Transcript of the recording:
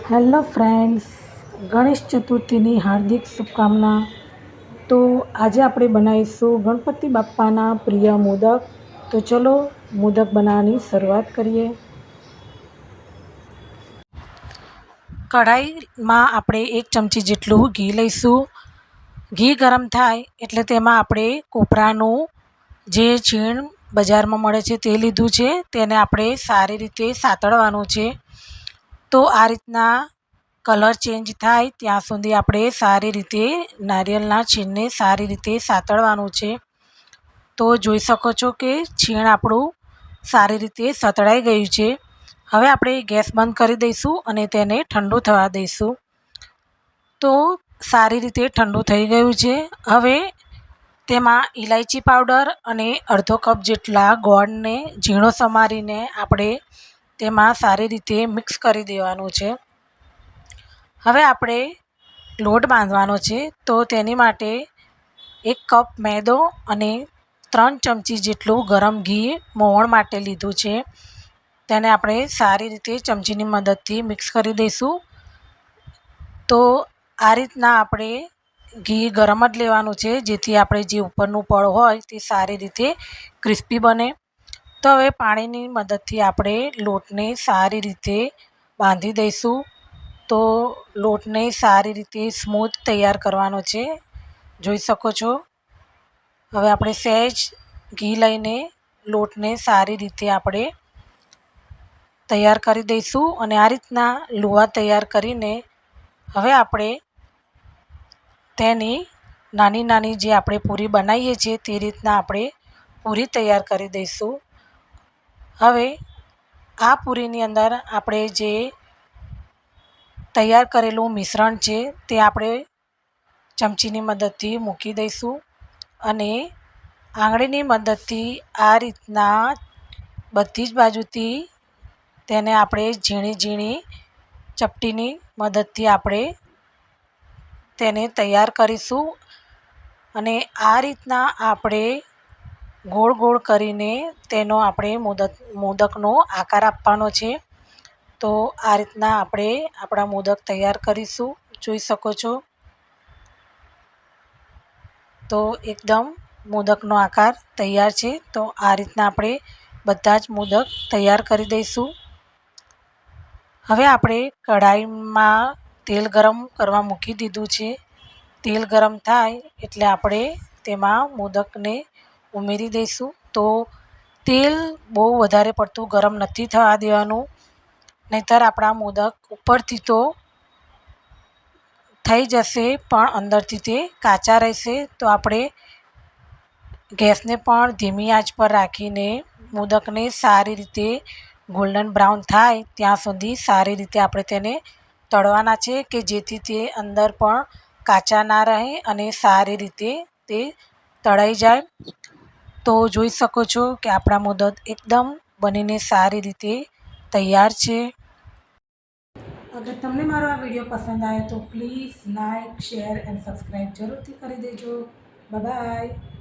Hello friends, Ganesh ચતુર્થીની હાર્દિક શુભકામના। તો આજે આપણે બનાવીશું ગણપતિ બાપ્પાના પ્રિય મોદક। તો ચલો મોદક બનાવવાની શરૂઆત કરીએ। કઢાઈમાં આપણે 1 ચમચી જેટલું ઘી લઈશું। ઘી ગરમ થાય એટલે તેમાં આપણે કોપરાનું જે છીણ બજારમાં મળે છે તે લીધું છે, તેને આપણે સારી રીતે સાતળવાનું છે। તો આ રીતના કલર ચેન્જ થાય ત્યાં સુધી આપણે સારી રીતે નારિયેળના છીણને સારી રીતે સાતળવાનું છે। તો જોઈ શકો છો કે છીણ આપણું સારી રીતે સતળાઈ ગયું છે। હવે આપણે ગેસ બંધ કરી દઈશું અને તેને ઠંડુ થવા દઈશું। તો સારી રીતે ઠંડુ થઈ ગયું છે। હવે તેમાં ઇલાયચી પાવડર અને અડધો કપ જેટલા ગોળને ઝીણો સમારીને આપણે તેમાં સારી રીતે મિક્સ કરી દેવાનું છે। હવે આપણે લોટ બાંધવાનો છે। તો તેની માટે 1 કપ મેદો અને 3 ચમચી જેટલું ગરમ ઘી મોવણ માટે લીધું છે, તેને આપણે સારી રીતે ચમચીની મદદથી મિક્સ કરી દઈશું। તો આ રીતના આપણે ઘી ગરમ જ લેવાનું છે, જેથી આપણે જે ઉપરનું પડ હોય તે સારી રીતે ક્રિસ્પી બને। તો હવે પાણીની મદદથી આપણે લોટને સારી રીતે બાંધી દઈશું। તો લોટને સારી રીતે સ્મૂથ તૈયાર કરવાનો છે, જોઈ શકો છો। હવે આપણે સહેજ ઘી લઈને લોટને સારી રીતે આપણે તૈયાર કરી દઈશું અને આ રીતના લુવા તૈયાર કરીને હવે આપણે તેની નાની નાની જે આપણે પૂરી બનાવીએ છીએ તે રીતના આપણે પૂરી તૈયાર કરી દઈશું। હવે આ પૂરીની અંદર આપણે જે તૈયાર કરેલું મિશ્રણ છે તે આપણે ચમચીની મદદથી મૂકી દઈશું અને આંગળીની મદદથી આ રીતના બધી જ બાજુથી તેને આપણે ઝીણી ઝીણી ચપટીની મદદથી આપણે તેને તૈયાર કરીશું અને આ રીતના આપણે ગોળ ગોળ કરીને તેનો આપણે મોદકનો આકાર આપવાનો છે। તો આ રીતના આપણે આપણા મોદક તૈયાર કરીશું, જોઈ શકો છો। તો એકદમ મોદકનો આકાર તૈયાર છે। તો આ રીતના આપણે બધા જ મોદક તૈયાર કરી દઈશું। હવે આપણે કઢાઈમાં તેલ ગરમ કરવા મૂકી દીધું છે। તેલ ગરમ થાય એટલે આપણે તેમાં મોદકને ઉમેરી દઈશું। તો તેલ બહુ વધારે પડતું ગરમ નથી થવા દેવાનું, નહીંતર આપણા મોદક ઉપરથી તો થઈ જશે પણ અંદરથી તે કાચા રહેશે। તો આપણે ગેસને પણ ધીમી આંચ પર રાખીને મોદકને સારી રીતે ગોલ્ડન બ્રાઉન થાય ત્યાં સુધી સારી રીતે આપણે તેને તળવાના છે, કે જેથી તે અંદર પણ કાચા ના રહે અને સારી રીતે તે તળાઈ જાય। તો જોઈ શકો છો કે આપણા મોદક એકદમ બનીને સારી રીતે તૈયાર છે। અગર તમને મારો આ વિડીયો પસંદ આવે તો please like, share and subscribe જરૂરથી કરી દેજો। Bye bye.